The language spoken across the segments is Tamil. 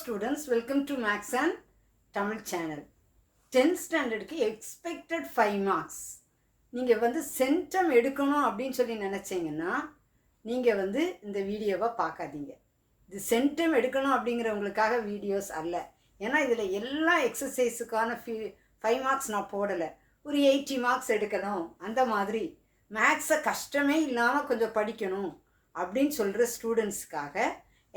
students, welcome to Max and Tamil channel. 10th standard க்கு expected 5 marks. நீங்க சென்டம் எடுக்கணும் அப்படினு சொல்லி நினைச்சீங்கன்னா நீங்க இந்த வீடியோவை பார்க்காதீங்க. இது சென்டம் எடுக்கணும் அப்படிங்கறவங்களுக்காக வீடியோஸ் அல்ல. ஏன்னா இதுல எல்லா எக்ஸர்சைஸ்க்கான 5 marks நான் போடல. ஒரு 80 marks எடுக்கணும். அந்த மாதிரி மேக்ஸை கஷ்டமே இல்லாம கொஞ்சம் படிக்கணும் அப்படினு சொல்ற ஸ்டூடண்ட்ஸ்க்காக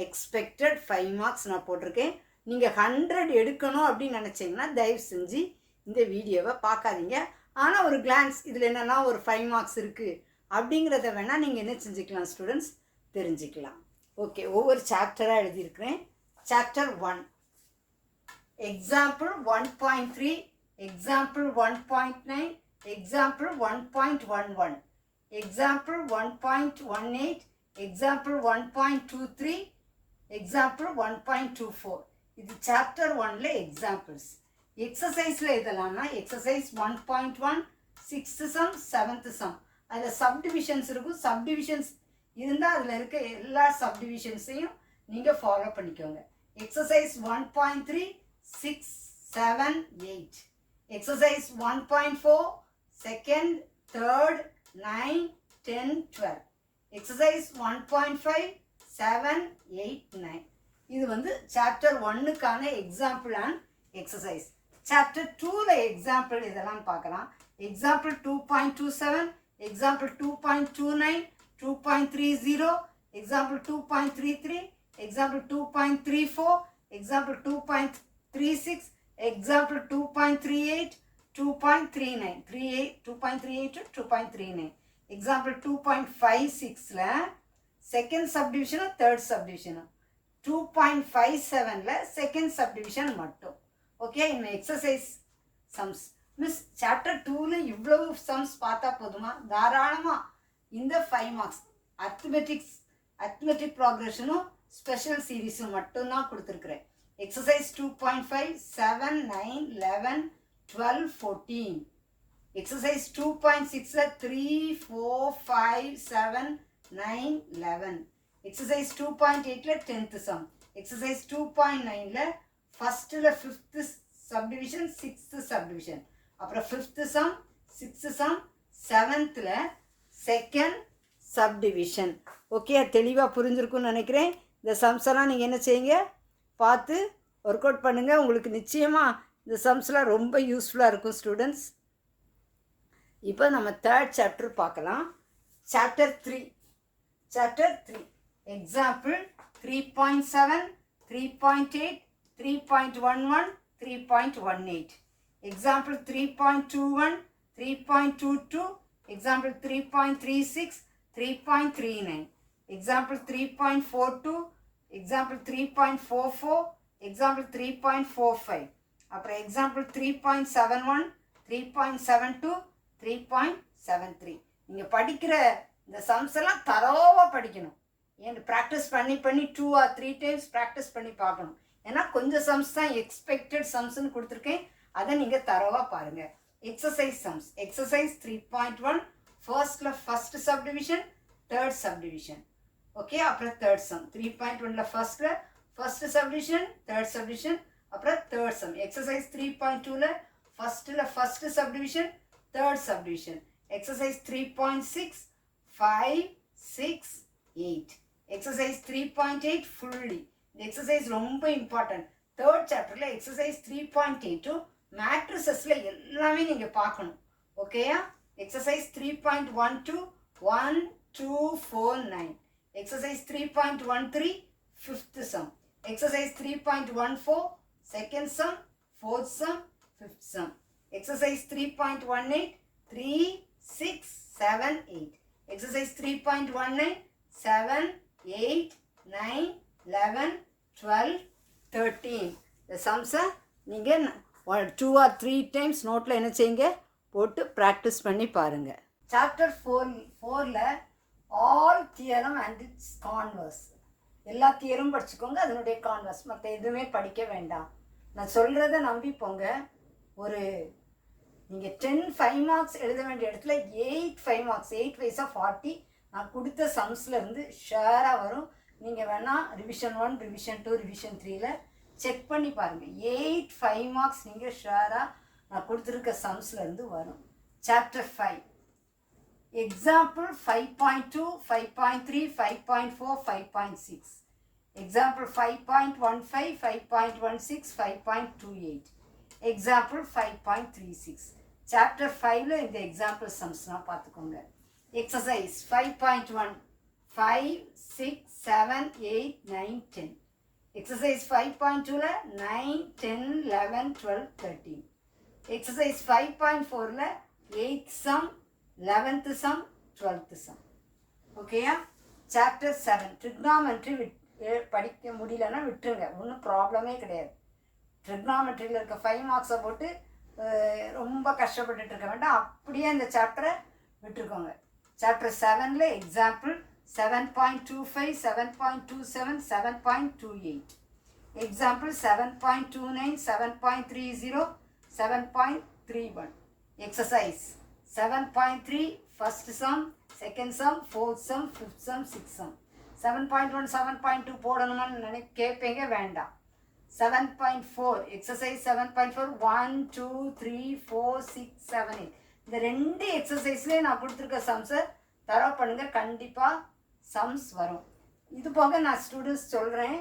எக்ஸ்பெக்டட் 5 marks நான் போட்டிருக்கேன். நீங்கள் 100 எடுக்கணும் அப்படின்னு நினச்சிங்கன்னா தயவு செஞ்சு இந்த வீடியோவை பார்க்காதீங்க. ஆனால் ஒரு கிளான்ஸ் இதில் என்னென்னா ஒரு 5 marks இருக்குது அப்படிங்கிறத வேணால் நீங்கள் என்ன செஞ்சுக்கலாம் ஸ்டூடெண்ட்ஸ் தெரிஞ்சுக்கலாம். ஓகே, ஒவ்வொரு சாப்டராக எழுதியிருக்கிறேன். Chapter 1 example 1.3, example 1.9, example 1.11, example 1.18, example 1.23, example 1.24. இது சாப்டர் 1ல எக்ஸாம்பிள்ஸ். எக்ஸசைஸில் இதெல்லாம்னா exercise 1.1 6th sum 7th sum. அதில் சப்டிவிஷன்ஸ் இருக்கும். சப்டிவிஷன்ஸ் இருந்தால் அதில் இருக்க எல்லா சப்டிவிஷன்ஸையும் நீங்கள் ஃபாலோ பண்ணிக்கோங்க. Exercise 1.3 6 7 8, exercise 1.4 2nd 3rd 9 10 12, exercise 1.5 7 8 9. இது சாப்டர் 1க்கான எக்ஸாம்பிள் அண்ட் எக்ஸசைஸ். சாப்டர் 2ல எக்ஸாம்பிள் இதெல்லாம் பார்க்கலாம். Example 2.27, example 2.29, 2.30, example 2.33, example 2.34, example 2.36, example 2.38, 2.39, 2.38 to 2.39, example 2.56ல செகண்ட் சப்டிவிஷனும் தேர்ட் சப்டிவிஷனும், 2.57ல செகண்ட் சப்டிவிஷன் மட்டும். ஓகே, இந்த எக்ஸசைஸ் சம்ஸ். மிஸ் சாப்டர் 2ல இவ்வளவு சம்ஸ் பார்த்தா போதுமா? தாராளமாக இந்த 5 marks அரித்மெட்டிக் ப்ராக்ரெஷனும் ஸ்பெஷல் சீரீஸும் மட்டும்தான் கொடுத்துருக்குறேன். எக்ஸசைஸ் 2.5 7 9 11 12 14, எக்ஸசைஸ் 2.6ல 3 4 5 7 9 11, எக்ஸசைஸ் 2.8ல 10th sum, எக்ஸசைஸ் 2.9ல ஃபர்ஸ்ட்ல 5th சப்டிவிஷன் 6th சப்டிவிஷன், அப்புறம் 5th sum 6th sum 7thல செகண்ட் சப்டிவிஷன். ஓகே, தெளிவாக புரிஞ்சிருக்குன்னு நினைக்கிறேன். இந்த சம்ஸ் எல்லாம் நீங்கள் என்ன செய்யுங்க, பார்த்து ஒர்க் அவுட் பண்ணுங்கள். உங்களுக்கு நிச்சயமாக இந்த சம்ஸ்லாம் ரொம்ப யூஸ்ஃபுல்லாக இருக்கும் ஸ்டூடெண்ட்ஸ். இப்போ நம்ம தேர்ட் சாப்டர் பார்க்கலாம். Chapter 3 example 3.7, 3.8, 3.11, 3.18, example 3.21, 3.22, example 3.36, 3.39, example 3.42, example 3.44, example 3.45, அப்புறம் எக்ஸாம்பிள் 3.71, 3.72, 3.73. நீங்கள் படிக்கிற இந்த சம்ஸ் எல்லாம் தரோவாக படிக்கணும். ஏன் ப்ராக்டிஸ் பண்ணி 2 or 3 times ப்ராக்டிஸ் பண்ணி பார்க்கணும். ஏன்னா கொஞ்சம் சம்ஸ் தான் எக்ஸ்பெக்டட் சம்ஸ்ன்னு கொடுத்துருக்கேன். அதை நீங்கள் தரோவாக பாருங்கள். Exercise sums. எக்ஸசைஸ் 3.1 ஃபர்ஸ்ட்ல first subdivision third subdivision. Okay, அப்புறம் தேர்ட் சம். 3.1ல ஃபர்ஸ்ட்ல ஃபர்ஸ்ட் சப்டிவிஷன் தேர்ட் சப்டிவிஷன், அப்புறம் தேர்ட் சம். எக்ஸசைஸ் 3.2ல ஃபர்ஸ்ட்ல first subdivision third subdivision. Exercise 3.6 5 6 8, exercise 3.8 fully. இந்த எக்ஸசைஸ் ரொம்ப இம்பார்ட்டன்ட். தேர்ட் சாப்டரில் எக்ஸசைஸ் 3.8 மேட்ரிசஸில் எல்லாமே நீங்கள் பார்க்கணும். ஓகேயா? Exercise 3.12 1 2 4 9, exercise 3.13 fifth some, exercise 3.14 second sum fourth sum fifth some, exercise 3.18 3 6 7 8, exercise 3.19 7 8 9 11 12 13. இந்த சம்ஸை நீங்கள் 2 or 3 times நோட்டில் என்ன செய்யுங்க, போட்டு ப்ராக்டிஸ் பண்ணி பாருங்கள். சாப்டர் 4ல all theorem and its converse. எல்லா தியரும் படிச்சுக்கோங்க, அதனுடைய கான்வர்ஸ். மற்ற எதுவுமே படிக்க வேண்டாம். நான் சொல்கிறத நம்பி போங்க. ஒரு நீங்கள் 10 5 marks எழுத வேண்டிய இடத்துல 8 5 marks 8 5 40 நான் கொடுத்த சம்ஸில் இருந்து ஷேராக வரும். நீங்கள் வேணால் ரிவிஷன் 1 ரிவிஷன் 2 ரிவிஷன் 3ல செக் பண்ணி பாருங்கள். 8 5 மார்க்ஸ் நீங்கள் ஷுவராக நான் கொடுத்துருக்க சம்ஸ்லேருந்து வரும். Chapter 5 example 5.2 5.3 5.4 5.6 example 5.15 5.16 5.28 example 5.36 chapter 5ல் இந்த எக்ஸாம்பிள் சம்ஸ்லாம் பார்த்துக்கோங்க. எக்ஸசைஸ் 5.1 5 6 7 8 9 10 எக்ஸசைஸ் 5.2ல 9 10 11 12 13 எக்ஸசைஸ் 5.4ல 8th sum 11th sum 12th sum. ஓகேயா? சாப்டர் 7 ட்ரிக்னாமெட்ரி படிக்க முடியலன்னா விட்டுருங்க, ஒன்றும் ப்ராப்ளமே கிடையாது. ட்ரிக்னாமெட்ரியில் இருக்க 5 மார்க்ஸை போட்டு ரொம்ப கஷ்டப்பட்டுட்டு இருக்க வேண்டாம், அப்படியே இந்த சாப்டரை விட்டுருக்கோங்க. சாப்டர் 7ல் example 7.25 7.27 7.28 example 7.29 7.30 7.31 exercise 7.3 first sum second sum fourth sum fifth sum sixth sum. 7.1 7.2 போடணுமான்னு கேட்பீங்க, வேண்டாம். 7.4 எக்ஸசைஸ் 7.4 1 2 3 4 6 7 8 இந்த 2 எக்ஸசைஸ்லேயே நான் கொடுத்துருக்க சம்ஸை தரவு பண்ணுங்கள், கண்டிப்பாக சம்ஸ் வரும். இது போக நான் ஸ்டூடெண்ட்ஸ் சொல்கிறேன்,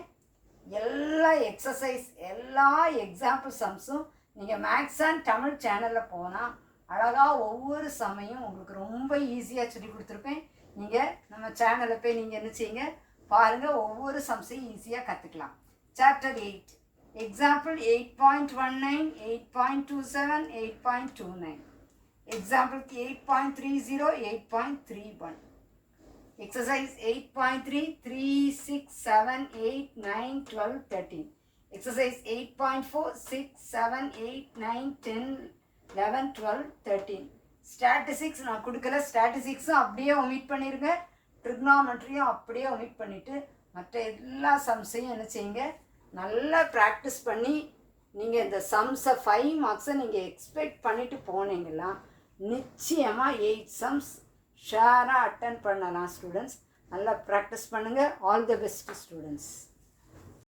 எல்லா எக்ஸசைஸ் எல்லா எக்ஸாம்பிள் சம்ஸும் நீங்கள் மேக்ஸ் அண்ட் தமிழ் சேனலில் போனால் அழகாக ஒவ்வொரு சமையும் உங்களுக்கு ரொம்ப ஈஸியாக சொல்லி கொடுத்துருப்பேன். நீங்கள் நம்ம சேனலில் போய் நீங்கள் என்ன செய்யுங்க பாருங்கள், ஒவ்வொரு சம்ஸையும் ஈஸியாக கற்றுக்கலாம். Chapter 8 example 8.19 8.27 8.29 example 8.30 8.31 exercise 8.3 3 6 7 8 9 12 13 exercise 8.4 6 7 8 9 10 11 12 13 statistics நான் கொடுக்கல, ஸ்டாட்டிஸ்டிக்ஸும் அப்படியே ஒமிட் பண்ணிடுங்க, ட்ரிக்னாமெட்ரியும் அப்படியே ஒமிட் பண்ணிவிட்டு மற்ற எல்லா சம்ஸையும் என்ன செய்யுங்க நல்லா ப்ராக்டிஸ் பண்ணி நீங்கள் இந்த சம்ஸை 5 மார்க்ஸை நீங்கள் எக்ஸ்பெக்ட் பண்ணிவிட்டு போனீங்கன்னா நிச்சயமாக 8 சம்ஸ் ஷேராக அட்டன் பண்ணலாம். ஸ்டூடெண்ட்ஸ் நல்லா ப்ராக்டிஸ் பண்ணுங்கள். All the best students.